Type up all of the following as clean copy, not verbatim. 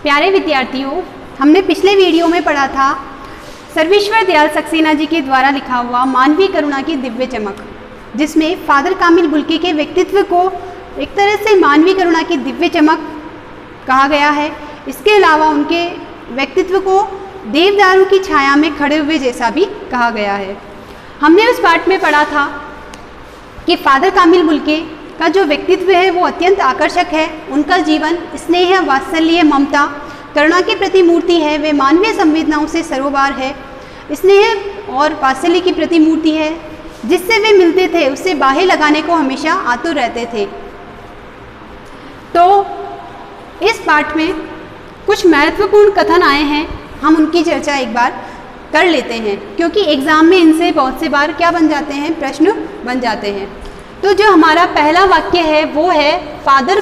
प्यारे विद्यार्थियों, हमने पिछले वीडियो में पढ़ा था सर्वेश्वर दयाल सक्सेना जी के द्वारा लिखा हुआ मानवीय करुणा की दिव्य चमक, जिसमें फादर कामिल बुल्के के व्यक्तित्व को एक तरह से मानवीय करुणा की दिव्य चमक कहा गया है। इसके अलावा उनके व्यक्तित्व को देवदारू की छाया में खड़े हुए जैसा भी कहा गया है। हमने उस पाठ में पढ़ा था कि फादर कामिल बुल्के का जो व्यक्तित्व है वो अत्यंत आकर्षक है। उनका जीवन स्नेह, वात्सल्य, ममता, करुणा की प्रतिमूर्ति है। वे मानवीय संवेदनाओं से सरोबार है। स्नेह और वात्सल्य की प्रतिमूर्ति है। जिससे वे मिलते थे उससे बाहें लगाने को हमेशा आतुर रहते थे। तो इस पाठ में कुछ महत्वपूर्ण कथन आए हैं, हम उनकी चर्चा एक बार कर लेते हैं, क्योंकि एग्ज़ाम में इनसे बहुत से बार क्या बन जाते हैं, प्रश्न बन जाते हैं। तो जो हमारा पहला वाक्य है वो है फादर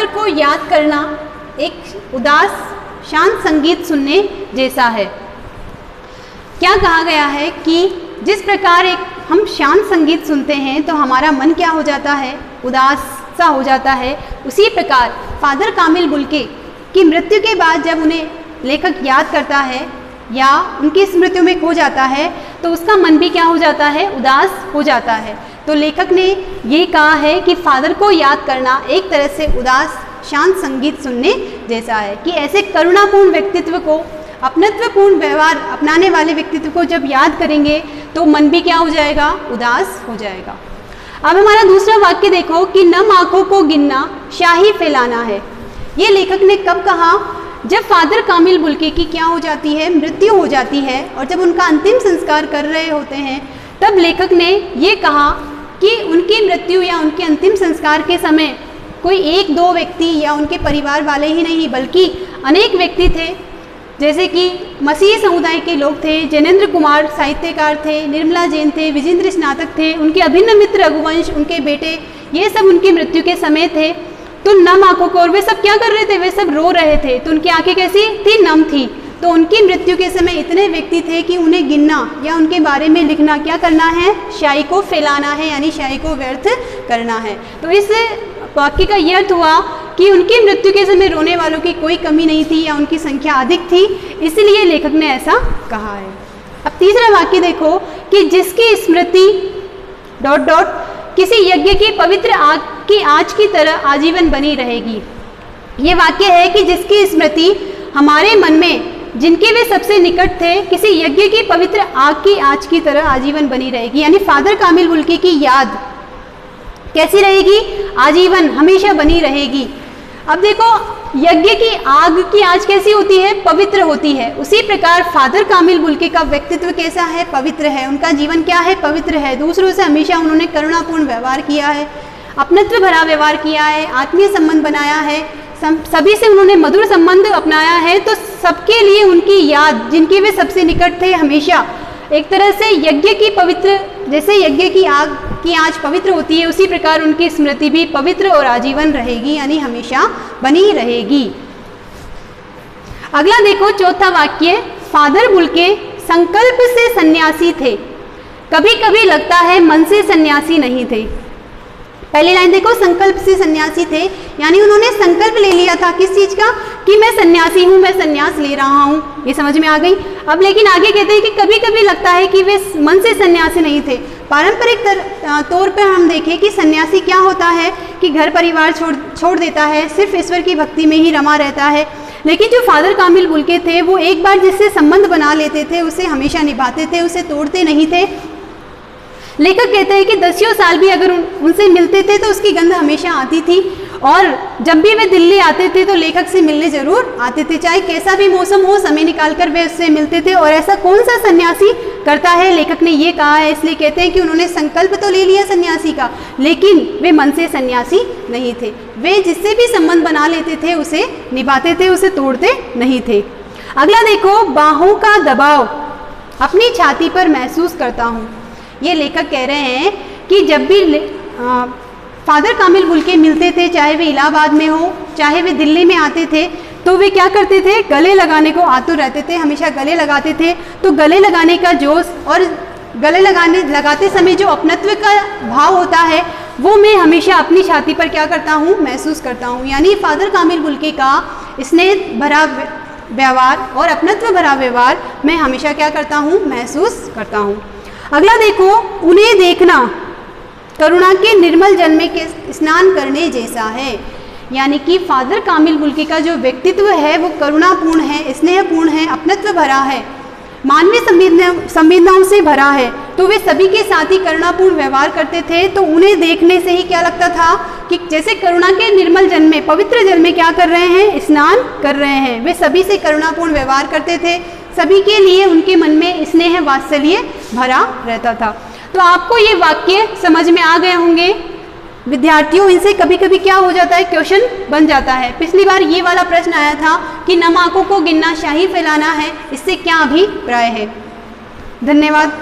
को याद करना एक उदास शांत संगीत सुनने जैसा है। क्या कहा गया है कि जिस प्रकार एक हम शांत संगीत सुनते हैं तो हमारा मन क्या हो जाता है, उदास सा हो जाता है। उसी प्रकार फादर कामिल बुल्के की मृत्यु के बाद जब उन्हें लेखक याद करता है या उनकी स्मृतियों में खो जाता है तो उसका मन भी क्या हो जाता है, उदास हो जाता है। तो लेखक ने ये कहा है कि फादर को याद करना एक तरह से उदास शांत संगीत सुनने जैसा है, कि ऐसे करुणापूर्ण व्यक्तित्व को, अपनत्वपूर्ण व्यवहार अपनाने वाले व्यक्तित्व को जब याद करेंगे तो मन भी क्या हो जाएगा, उदास हो जाएगा। अब हमारा दूसरा वाक्य देखो कि नम आँखों को गिनना शाही फैलाना है। ये लेखक ने कब कहा, जब फादर कामिल बुल्के की क्या हो जाती है, मृत्यु हो जाती है और जब उनका अंतिम संस्कार कर रहे होते हैं तब लेखक ने ये कहा कि उनकी मृत्यु या उनके अंतिम संस्कार के समय कोई एक दो व्यक्ति या उनके परिवार वाले ही नहीं बल्कि अनेक व्यक्ति थे, जैसे कि मसीही समुदाय के लोग थे, जैनेन्द्र कुमार साहित्यकार थे, निर्मला जैन थे, विजेंद्र स्नातक थे, उनके अभिन्न मित्र रघुवंश, उनके बेटे, ये सब उनकी मृत्यु के समय थे। तो नम आंखों को, और वे सब क्या कर रहे थे, वे सब रो रहे थे। तो उनकी आंखें कैसी थी, नम थी। तो उनकी मृत्यु के समय इतने व्यक्ति थे कि उन्हें गिनना या उनके बारे में लिखना क्या करना है, शाही को फैलाना है, यानी शाही को व्यर्थ करना है। तो इस वाक्य का यह अर्थ हुआ कि उनकी मृत्यु के समय रोने वालों की कोई कमी नहीं थी या उनकी संख्या अधिक थी, इसलिए लेखक ने ऐसा कहा है। अब तीसरा वाक्य देखो कि जिसकी स्मृति ... किसी यज्ञ की पवित्र आग की आँच की तरह आजीवन बनी रहेगी। ये वाक्य है कि जिसकी स्मृति हमारे मन में, जिनके वे सबसे निकट थे, किसी यज्ञ की पवित्र आग की आँच की तरह आजीवन बनी रहेगी। यानी फादर कामिल बुल्के की याद कैसी रहेगी, आजीवन, हमेशा बनी रहेगी। अब देखो, यज्ञ की आग की आँच कैसी होती है, पवित्र होती है। उसी प्रकार फादर कामिल बुल्के का व्यक्तित्व कैसा है, पवित्र है। उनका जीवन क्या है, पवित्र है। दूसरों से हमेशा उन्होंने करुणापूर्ण व्यवहार किया है, अपनत्व भरा व्यवहार किया है, आत्मीय संबंध बनाया है, सभी से उन्होंने मधुर संबंध अपनाया है। तो सबके लिए उनकी याद, जिनके वे सबसे निकट थे, हमेशा एक तरह से यज्ञ की पवित्र, जैसे यज्ञ की आग की आँच पवित्र होती है, उसी प्रकार उनकी स्मृति भी पवित्र और आजीवन रहेगी, यानी हमेशा बनी रहेगी। अगला देखो, चौथा वाक्य, फादर बुल्के संकल्प से सन्यासी थे, कभी कभी लगता है मन से सन्यासी नहीं थे। पहली लाइन देखो, संकल्प से सन्यासी थे, यानी उन्होंने संकल्प ले लिया था किस चीज का, कि मैं सन्यासी हूँ, मैं सन्यास ले रहा हूँ। ये समझ में आ गई। अब लेकिन आगे कहते हैं कि कभी कभी लगता है कि वे मन से सन्यासी नहीं थे। पारंपरिक तौर पर हम देखें कि सन्यासी क्या होता है कि घर परिवार छोड़ देता है, सिर्फ ईश्वर की भक्ति में ही रमा रहता है। लेकिन जो फादर कामिल बुल्के थे वो एक बार जिससे संबंध बना लेते थे उसे हमेशा निभाते थे, उसे तोड़ते नहीं थे। लेखक कहते हैं कि 10 साल भी अगर उनसे मिलते थे तो उसकी गंध हमेशा आती थी, और जब भी वे दिल्ली आते थे तो लेखक से मिलने जरूर आते थे, चाहे कैसा भी मौसम हो, समय निकालकर वे उससे मिलते थे। और ऐसा कौन सा सन्यासी करता है, लेखक ने ये कहा है, इसलिए कहते हैं कि उन्होंने संकल्प तो ले लिया सन्यासी का, लेकिन वे मन से सन्यासी नहीं थे। वे जिससे भी संबंध बना लेते थे उसे निभाते थे, उसे तोड़ते नहीं थे। अगला देखो, बाहों का दबाव अपनी छाती पर महसूस करता हूँ। ये लेखक कह रहे हैं कि जब भी फादर कामिल बुल्के मिलते थे, चाहे वे इलाहाबाद में हो, चाहे वे दिल्ली में आते थे, तो वे क्या करते थे, गले लगाने को आतुर रहते थे, हमेशा गले लगाते थे। तो गले लगाने का जोश और गले लगाते समय जो अपनत्व का भाव होता है वो मैं हमेशा अपनी छाती पर क्या करता हूँ, महसूस करता हूँ। यानी फादर कामिल बुल्की का स्नेह भरा व्यवहार और अपनत्व भरा व्यवहार मैं हमेशा क्या करता हूँ, महसूस करता हूँ। अगला देखो, उन्हें देखना करुणा के निर्मल जल में के स्नान करने जैसा है। यानी कि फादर कामिल बुल्की का जो व्यक्तित्व है वो करुणापूर्ण है, स्नेहपूर्ण है, अपनत्व भरा है, मानवीय संवेदनाओं से भरा है। तो वे सभी के साथ ही करुणापूर्ण व्यवहार करते थे। तो उन्हें देखने से ही क्या लगता था कि जैसे करुणा के निर्मल जल में, पवित्र जल में क्या कर रहे हैं, स्नान कर रहे हैं। वे सभी से करुणापूर्ण व्यवहार करते थे, सभी के लिए उनके मन में स्नेह वात्सल्य भरा रहता था। तो आपको ये वाक्य समझ में आ गए होंगे विद्यार्थियों। इनसे कभी कभी क्या हो जाता है, क्वेश्चन बन जाता है। पिछली बार ये वाला प्रश्न आया था कि नम आंखों को गिनना शाही फैलाना है, इससे क्या अभिप्राय है। धन्यवाद।